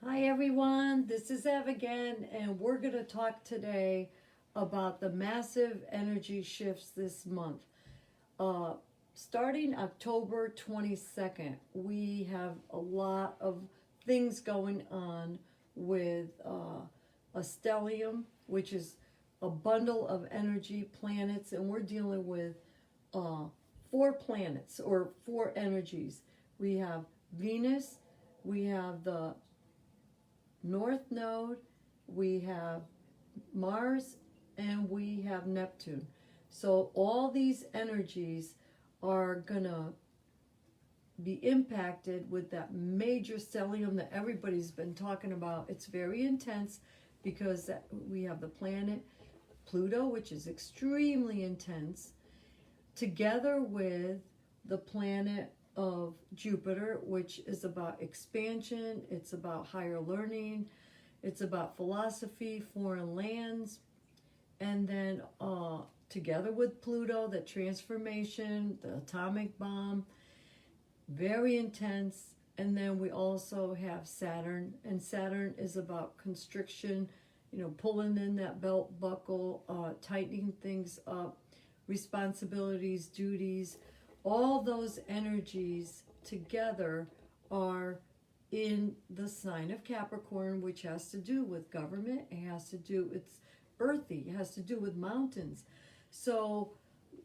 Hi everyone, this is Ev again, and we're going to talk today about the massive energy shifts this month. Uh, Starting October 22nd, we have a lot of things going on with a stellium, which is a bundle of energy planets, and we're dealing with uh, four planets or four energies. We have Venus, we have the North Node, we have Mars, and we have Neptune. So all these energies are gonna be impacted with that major stellium that everybody's been talking about. It's very intense because we have the planet Pluto, which is extremely intense, together with the planet of Jupiter, which is about expansion, it's about higher learning, it's about philosophy, foreign lands, and then together with Pluto, the transformation, the atomic bomb, very intense. And then we also have Saturn, and Saturn is about constriction, pulling in that belt buckle, tightening things up, responsibilities, duties. All those energies together are in the sign of Capricorn, which has to do with government. It has to do, it's earthy, it has to do with mountains. So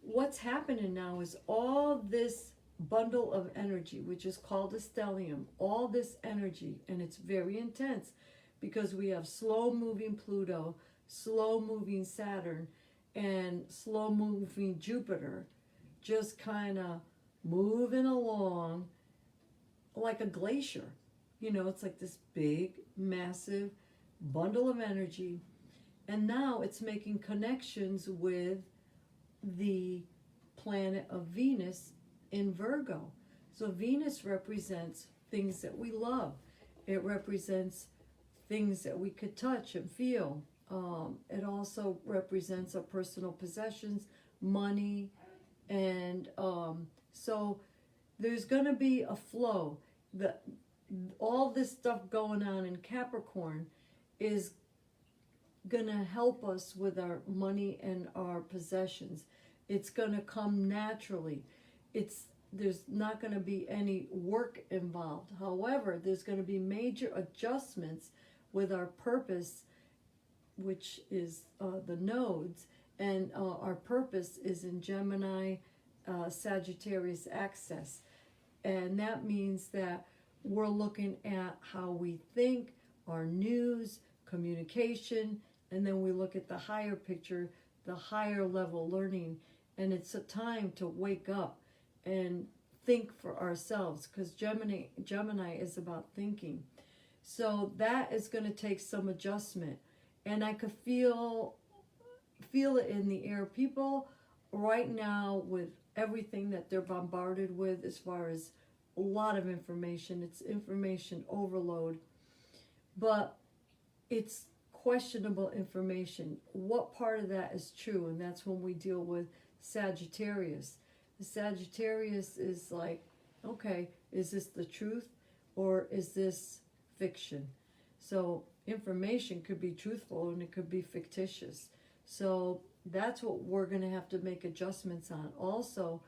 what's happening now is all this bundle of energy, which is called a stellium, all this energy, and it's very intense because we have slow moving Pluto, slow moving Saturn, and slow moving Jupiter, just kind of moving along like a glacier. It's like this big, massive bundle of energy. And now it's making connections with the planet of Venus in Virgo. So Venus represents things that we love. It represents things that we could touch and feel. It also represents our personal possessions, money, and so there's going to be a flow. All this stuff going on in Capricorn is going to help us with our money and our possessions. It's going to come naturally. There's not going to be any work involved. However, there's going to be major adjustments with our purpose, which is the nodes, and our purpose is in Gemini, Sagittarius axis. And that means that we're looking at how we think, our news, communication, and then we look at the higher picture, the higher level learning. And it's a time to wake up and think for ourselves, because Gemini is about thinking. So that is going to take some adjustment. And I could feel it in the air. People right now, with everything that they're bombarded with as far as a lot of information, it's information overload, but it's questionable information. What part of that is true? And that's when we deal with Sagittarius. The Sagittarius is like, okay, is this the truth or is this fiction? So information could be truthful and it could be fictitious. So that's what we're going to have to make adjustments on. Also,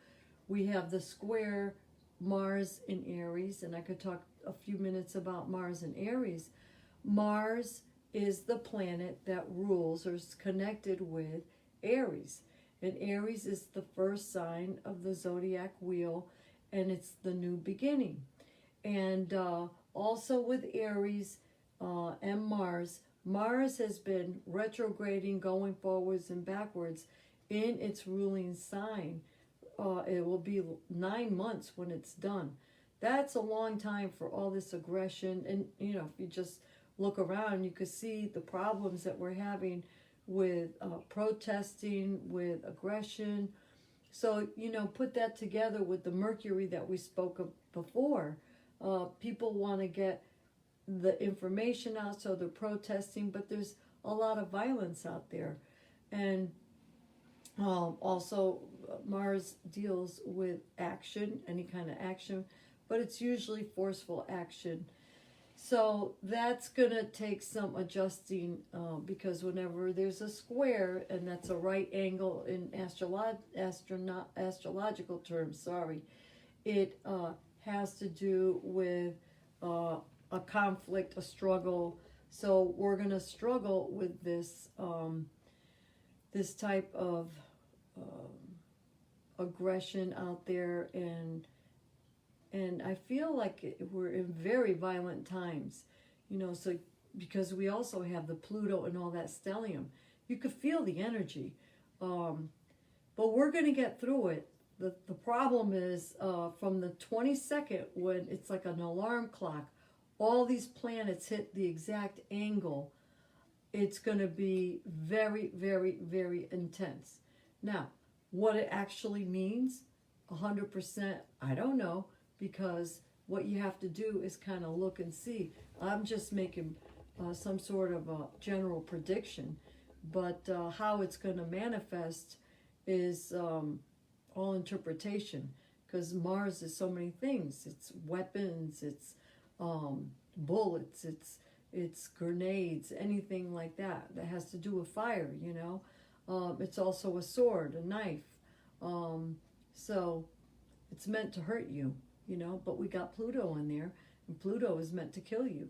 we have the square Mars in Aries, and I could talk a few minutes about Mars in Aries. Mars is the planet that rules or is connected with Aries. And Aries is the first sign of the zodiac wheel, and it's the new beginning. And also with Aries and Mars, Mars has been retrograding, going forwards and backwards in its ruling sign. It will be 9 months when it's done. That's a long time for all this aggression. And, if you just look around, you could see the problems that we're having with protesting, with aggression. So, put that together with the Mercury that we spoke of before. People want to get the information out, so they're protesting, but there's a lot of violence out there. And also Mars deals with action, any kind of action, but it's usually forceful action. So that's going to take some adjusting because whenever there's a square, and that's a right angle in astrological terms, sorry, it has to do with a conflict, a struggle. So we're going to struggle with this this type of aggression out there, and I feel like we're in very violent times, so because we also have the Pluto and all that stellium. You could feel the energy, but we're going to get through it. The problem is from the 22nd, when it's like an alarm clock, all these planets hit the exact angle. It's going to be very, very, very intense. Now, what it actually means, 100%, I don't know, because what you have to do is kind of look and see. I'm just making some sort of a general prediction, but how it's going to manifest is all interpretation, because Mars is so many things. It's weapons, it's bullets, it's grenades, anything like that has to do with fire, It's also a sword, a knife. So it's meant to hurt you, but we got Pluto in there, and Pluto is meant to kill you.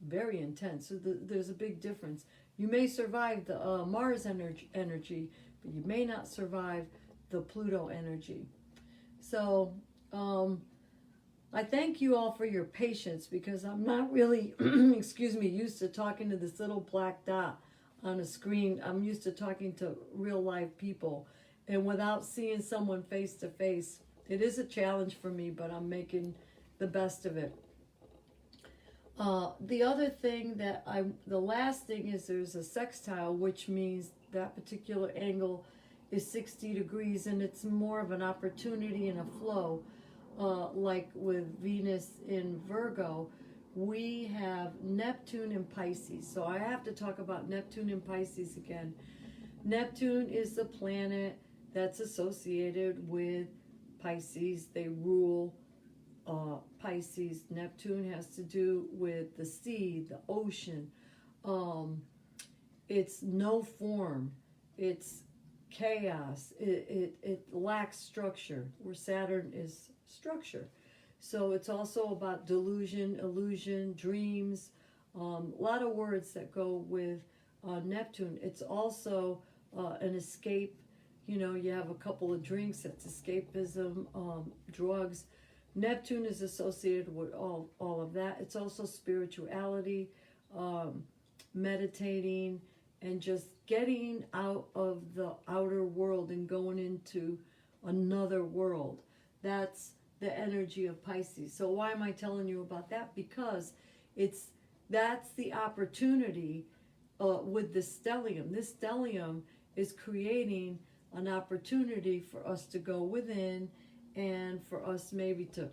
Very intense. So there's a big difference. You may survive the Mars energy, but you may not survive the Pluto energy. So I thank you all for your patience, because I'm not really, used to talking to this little black dot on a screen. I'm used to talking to real live people, and without seeing someone face to face, it is a challenge for me, but I'm making the best of it. The other thing the last thing is there's a sextile, which means that particular angle is 60 degrees, and it's more of an opportunity and a flow. Like with Venus in Virgo, we have Neptune in Pisces. So I have to talk about Neptune in Pisces again. Neptune is the planet that's associated with Pisces. They rule Pisces. Neptune has to do with the sea, the ocean. It's no form. It's chaos. It lacks structure, where Saturn is structure. So it's also about delusion, illusion, dreams, a lot of words that go with Neptune. It's also an escape. You have a couple of drinks, that's escapism, drugs. Neptune is associated with all of that. It's also spirituality, meditating, and just getting out of the outer world and going into another world. That's the energy of Pisces. So why am I telling you about that? Because that's the opportunity with the stellium. This stellium is creating an opportunity for us to go within, and for us maybe to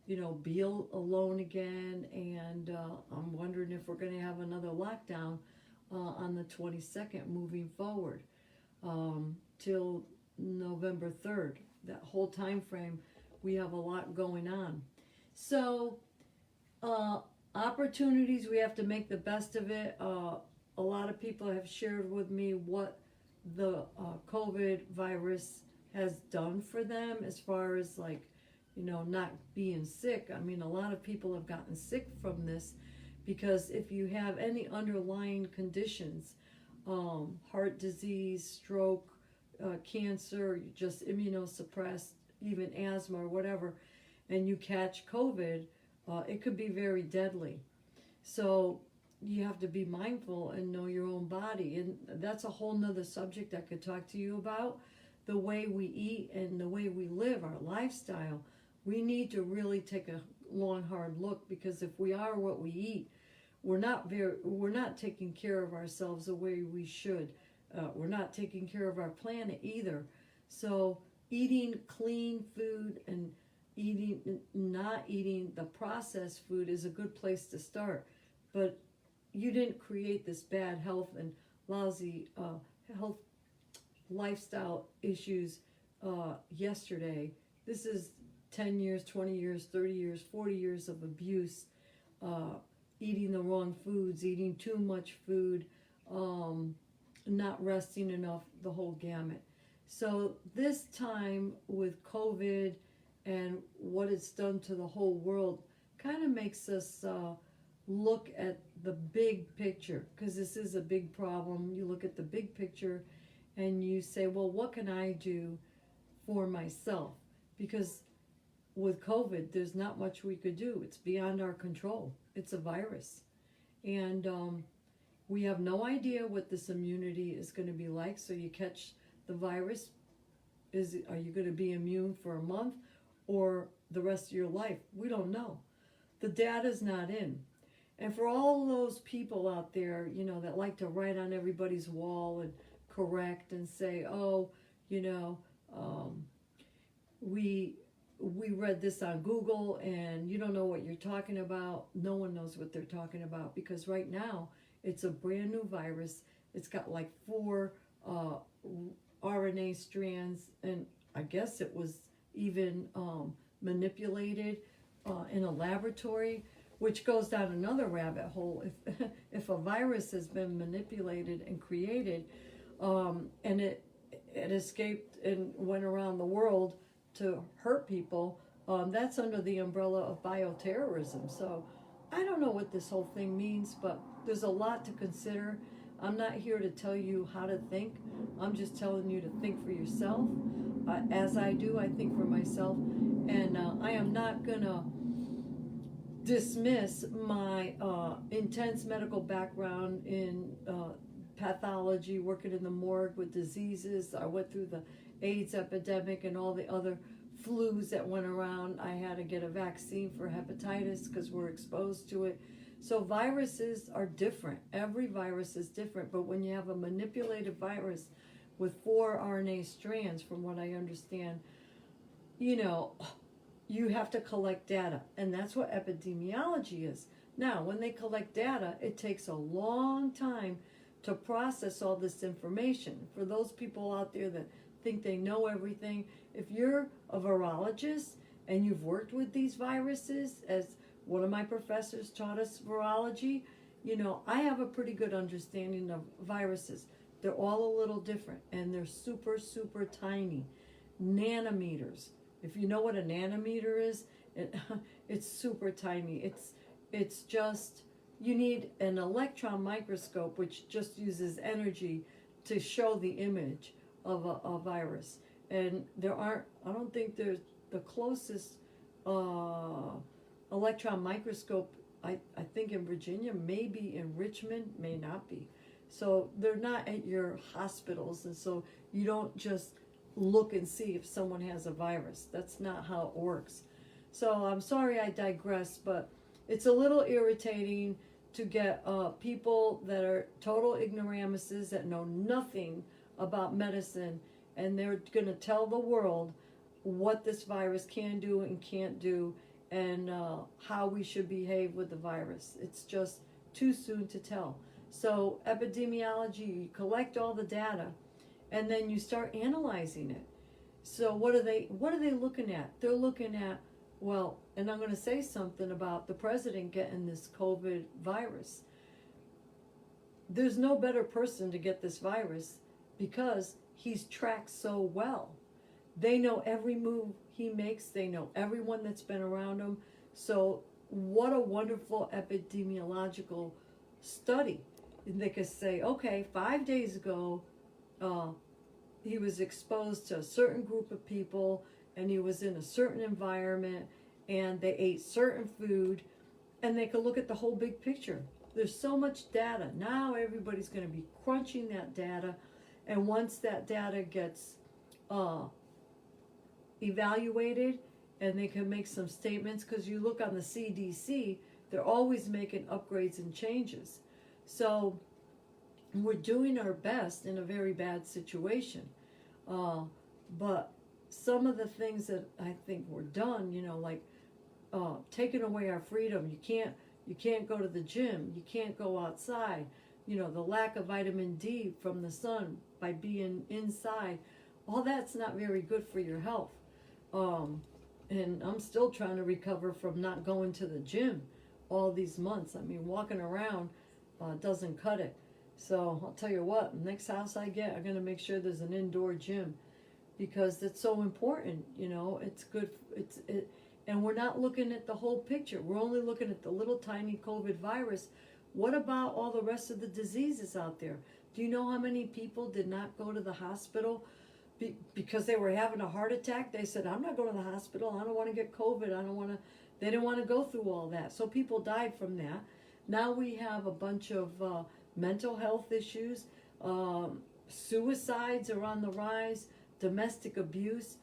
be alone again. And I'm wondering if we're going to have another lockdown on the 22nd moving forward till November 3rd. That whole time frame, we have a lot going on. So opportunities, we have to make the best of it. A lot of people have shared with me what the COVID virus has done for them, as far as not being sick. I mean, a lot of people have gotten sick from this, because if you have any underlying conditions, heart disease, stroke, cancer, you're just immunosuppressed, even asthma or whatever, and you catch COVID, it could be very deadly. So you have to be mindful and know your own body. And that's a whole nother subject I could talk to you about. The way we eat and the way we live, our lifestyle, we need to really take a long, hard look, because if we are what we eat, we're not taking care of ourselves the way we should. We're not taking care of our planet either. So eating clean food and not eating the processed food is a good place to start. But you didn't create this bad health and lousy health lifestyle issues yesterday. This is 10 years, 20 years, 30 years, 40 years of abuse eating the wrong foods, eating too much food, not resting enough, the whole gamut. So this time with COVID and what it's done to the whole world kind of makes us look at the big picture, because this is a big problem. You look at the big picture and you say, well, what can I do for myself? Because with COVID, there's not much we could do. It's beyond our control. It's a virus. And we have no idea what this immunity is going to be like. So you catch the virus, are you going to be immune for a month or the rest of your life? We don't know. The data's not in. And for all those people out there, you know, that like to write on everybody's wall and correct and say, oh, you know, we read this on Google and you don't know what you're talking about. No one knows what they're talking about, because right now it's a brand new virus. It's got like 4 RNA strands, and I guess it was even manipulated in a laboratory, which goes down another rabbit hole. If a virus has been manipulated and created, and it escaped and went around the world to hurt people, that's under the umbrella of bioterrorism. So I don't know what this whole thing means, but there's a lot to consider. I'm not here to tell you how to think. I'm just telling you to think for yourself. As I do, I think for myself. And I am not going to dismiss my intense medical background in pathology, working in the morgue with diseases. I went through the AIDS epidemic and all the other flus that went around. I had to get a vaccine for hepatitis because we're exposed to it. So viruses are different. Every virus is different. But when you have a manipulated virus with 4 RNA strands, from what I understand, you know, you have to collect data. And that's what epidemiology is. Now, when they collect data, it takes a long time to process all this information. For those people out there that think they know everything, if you're a virologist and you've worked with these viruses, as one of my professors taught us virology, you know, I have a pretty good understanding of viruses. They're all a little different, and they're super, super tiny, nanometers. If you know what a nanometer is, it's super tiny. It's just, you need an electron microscope, which just uses energy to show the image of a virus. And I don't think there's the closest electron microscope, I think in Virginia, maybe in Richmond, may not be. So they're not at your hospitals, and so you don't just look and see if someone has a virus. That's not how it works. So I'm sorry I digress, but it's a little irritating to get people that are total ignoramuses that know nothing about medicine, and they're going to tell the world what this virus can do and can't do, and how we should behave with the virus. It's just too soon to tell. So epidemiology, you collect all the data, and then you start analyzing it. So what are they looking at? They're looking at, well, and I'm going to say something about the president getting this COVID virus. There's no better person to get this virus because he's tracked so well. They know every move he makes. They know everyone that's been around him. So what a wonderful epidemiological study. And they could say, okay, 5 days ago, he was exposed to a certain group of people, and he was in a certain environment, and they ate certain food, and they could look at the whole big picture. There's so much data. Now everybody's going to be crunching that data, and once that data gets evaluated, and they can make some statements, because you look on the CDC, they're always making upgrades and changes. So we're doing our best in a very bad situation. But some of the things that I think were done, you know, like taking away our freedom. You can't go to the gym. You can't go outside. You know, the lack of vitamin D from the sun by being inside. All that's not very good for your health. And I'm still trying to recover from not going to the gym. all these months. I mean, walking around doesn't cut it. So I'll tell you what, next house I get, I'm going to make sure there's an indoor gym, because that's so important. It's good. And we're not looking at the whole picture. We're only looking at the little tiny COVID virus. What about all the rest of the diseases out there? Do you know how many people did not go to the hospital because they were having a heart attack? They said, I'm not going to the hospital. I don't want to get COVID. They didn't want to go through all that. So people died from that. Now we have a bunch of mental health issues. Suicides are on the rise. Domestic abuse.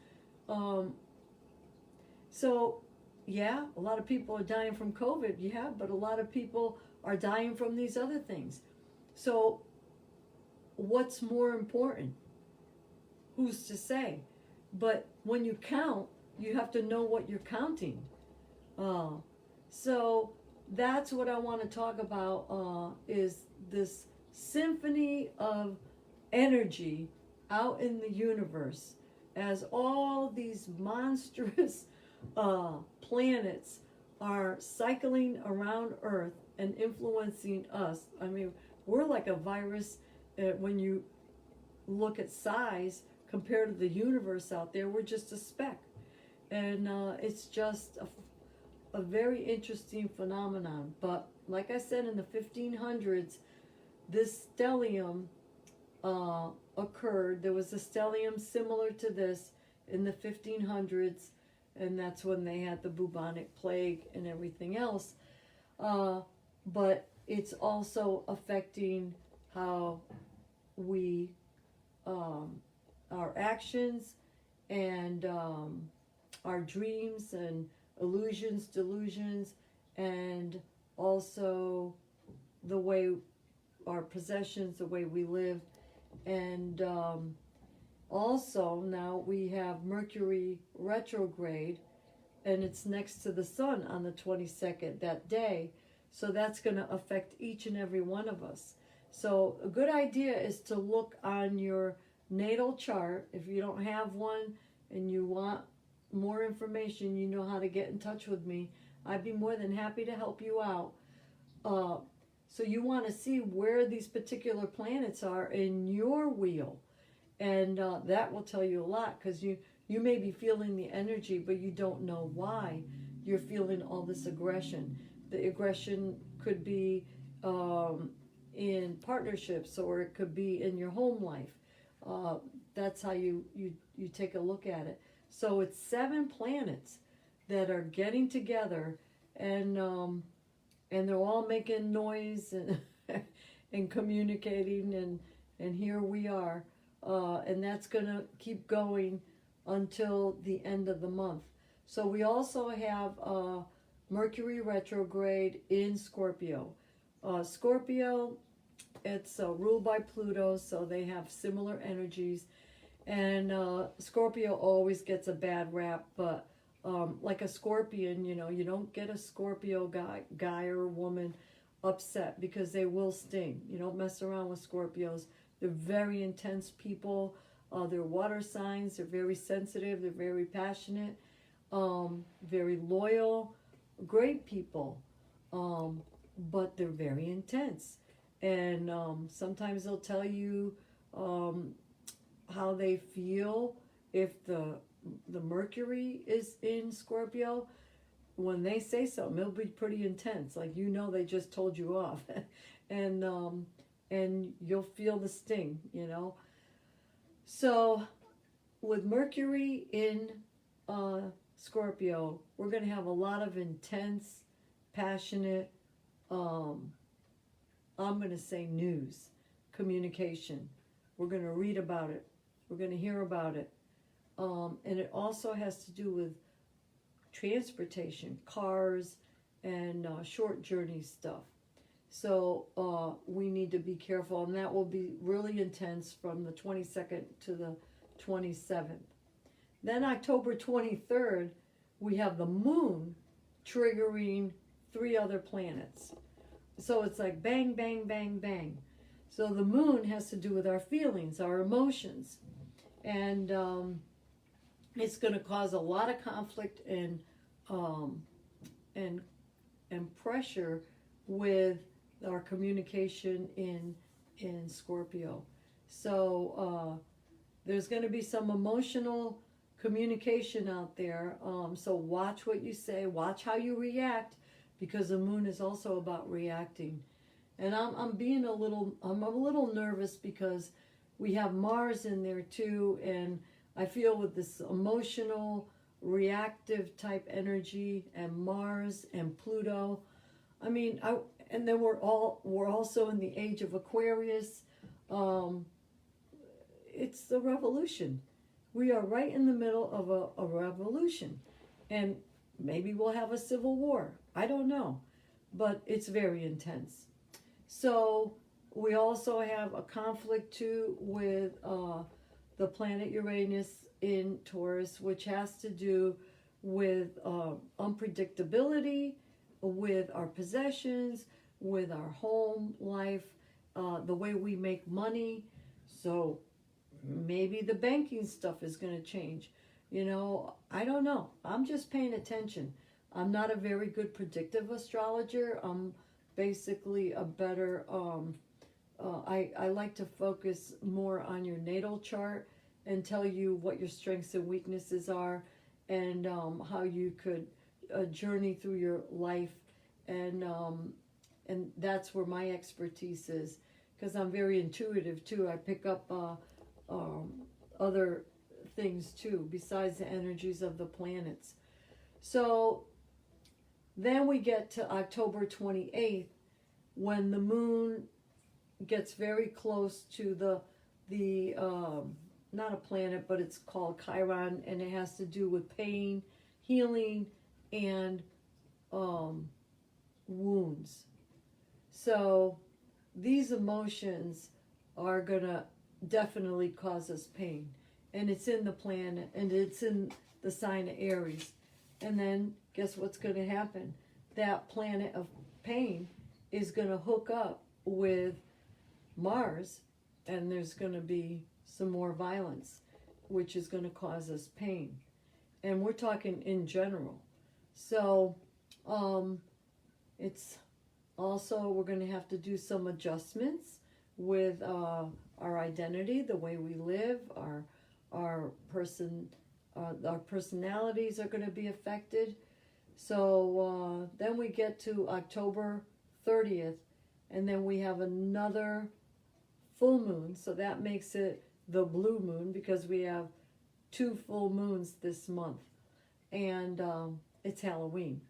So, yeah, a lot of people are dying from COVID. Yeah, but a lot of people are dying from these other things. So, what's more important? Who's to say? But when you count, you have to know what you're counting. So that's what I want to talk about, is this symphony of energy out in the universe, as all these monstrous planets are cycling around Earth and influencing us. I mean, we're like a virus when you look at size compared to the universe out there. We're just a speck. And it's just a very interesting phenomenon. But like I said, in the 1500s, this stellium occurred. There was a stellium similar to this in the 1500s, and that's when they had the bubonic plague and everything else. But it's also affecting how we, our actions and our dreams and illusions, delusions, and also the way our possessions, the way we live. And also now we have Mercury retrograde, and it's next to the sun on the 22nd that day. So that's going to affect each and every one of us. So a good idea is to look on your natal chart. If you don't have one and you want more information, you know how to get in touch with me. I'd be more than happy to help you out. So you want to see where these particular planets are in your wheel. And that will tell you a lot, because you may be feeling the energy, but you don't know why you're feeling all this aggression. The aggression could be in partnerships, or it could be in your home life. That's how you take a look at it. So it's 7 planets that are getting together, and they're all making noise and and communicating, and here we are, and that's going to keep going until the end of the month. So we also have Mercury retrograde in Scorpio. Scorpio, it's ruled by Pluto, so they have similar energies. And Scorpio always gets a bad rap, but like a scorpion, you don't get a Scorpio guy or woman upset, because they will sting. You don't mess around with Scorpios. They're very intense people. They're water signs. They're very sensitive. They're very passionate, very loyal, great people. But they're very intense. And sometimes they'll tell you how they feel if the Mercury is in Scorpio. When they say something, it'll be pretty intense. Like, they just told you off. And you'll feel the sting, So with Mercury in Scorpio, we're going to have a lot of intense, passionate, I'm going to say news, communication. We're going to read about it. We're going to hear about it. And it also has to do with transportation, cars, and short journey stuff. So we need to be careful, and that will be really intense from the 22nd to the 27th. Then October 23rd, we have the moon triggering 3 other planets. So it's like bang, bang, bang, bang. So the moon has to do with our feelings, our emotions. And it's going to cause a lot of conflict and and pressure with our communication in Scorpio. So there's going to be some emotional communication out there. So watch what you say, watch how you react, because the moon is also about reacting. And I'm a little nervous because we have Mars in there too, and I feel with this emotional, reactive type energy, and Mars and Pluto. I mean, and then we're also in the age of Aquarius. It's the revolution. We are right in the middle of a revolution, and maybe we'll have a civil war. I don't know, but it's very intense. So we also have a conflict too with the planet Uranus in Taurus, which has to do with unpredictability, with our possessions, with our home life, the way we make money. So maybe the banking stuff is going to change. You know, I don't know. I'm just paying attention. I'm not a very good predictive astrologer. I'm basically a better, I like to focus more on your natal chart and tell you what your strengths and weaknesses are, and how you could journey through your life. And that's where my expertise is, because I'm very intuitive too. I pick up other things too, besides the energies of the planets. So then we get to October 28th, when the moon gets very close to the not a planet, but it's called Chiron, and it has to do with pain, healing, and wounds. So these emotions are gonna definitely cause us pain, and it's in the planet, and it's in the sign of Aries. And then guess what's going to happen? That planet of pain is going to hook up with Mars, and there's going to be some more violence, which is going to cause us pain. And we're talking in general. So it's also, we're going to have to do some adjustments with our identity, the way we live, our personalities are going to be affected. So then we get to October 30th, and then we have another full moon. So that makes it the blue moon, because we have 2 full moons this month, and it's Halloween.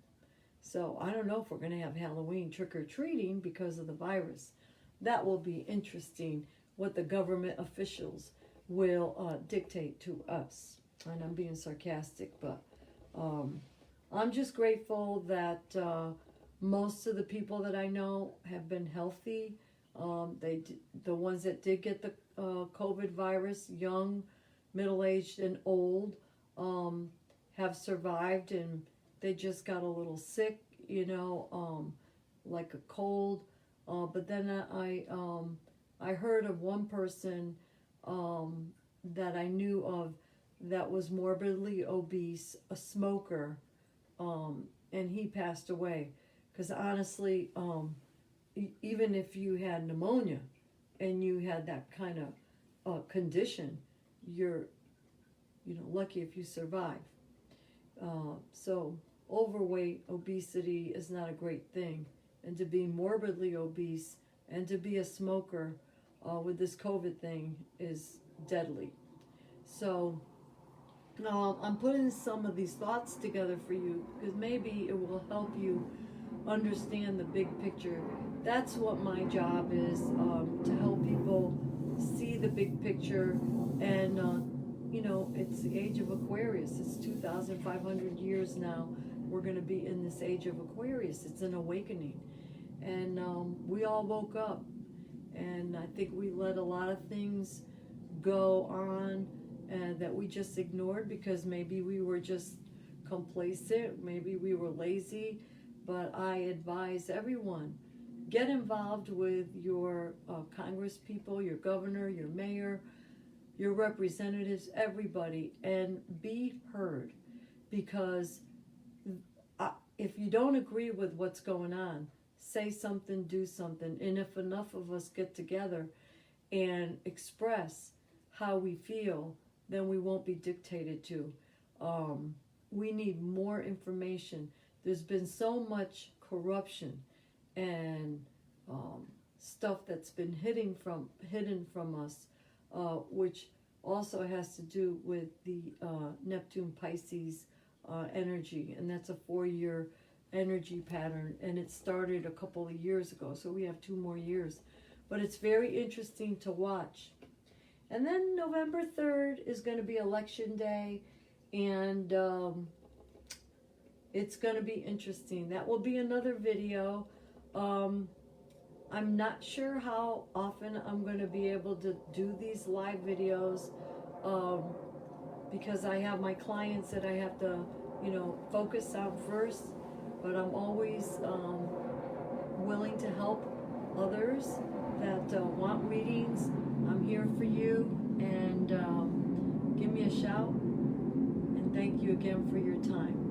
So I don't know if we're going to have Halloween trick-or-treating because of the virus. That will be interesting, what the government officials will dictate to us. And I'm being sarcastic, but I'm just grateful that most of the people that I know have been healthy. The ones that did get the COVID virus, young, middle-aged, and old, have survived, and they just got a little sick, you know, like a cold. But then I heard of one person that I knew of that was morbidly obese, a smoker, and he passed away. Because honestly, even if you had pneumonia and you had that kind of condition, you're, lucky if you survive. So overweight, obesity is not a great thing. And to be morbidly obese and to be a smoker with this COVID thing is deadly. So I'm putting some of these thoughts together for you, because maybe it will help you understand the big picture. That's what my job is, to help people see the big picture. And it's the age of Aquarius. It's 2,500 years now. We're going to be in this age of Aquarius. It's an awakening. And we all woke up. And I think we let a lot of things go on that we just ignored, because maybe we were just complacent, maybe we were lazy. But I advise everyone, get involved with your Congress people, your governor, your mayor, your representatives, everybody, and be heard. Because if you don't agree with what's going on, say something, do something. And if enough of us get together and express how we feel, then we won't be dictated to. We need more information. There's been so much corruption and stuff that's been hidden from us, which also has to do with the Neptune Pisces energy, and that's a 4-year energy pattern, and it started a couple of years ago, so we have 2 more years. But it's very interesting to watch. And then November 3rd is going to be election day, and it's going to be interesting. That will be another video. I'm not sure how often I'm going to be able to do these live videos, because I have my clients that I have to, focus on first, but I'm always willing to help others that want readings. I'm here for you, and give me a shout, and thank you again for your time.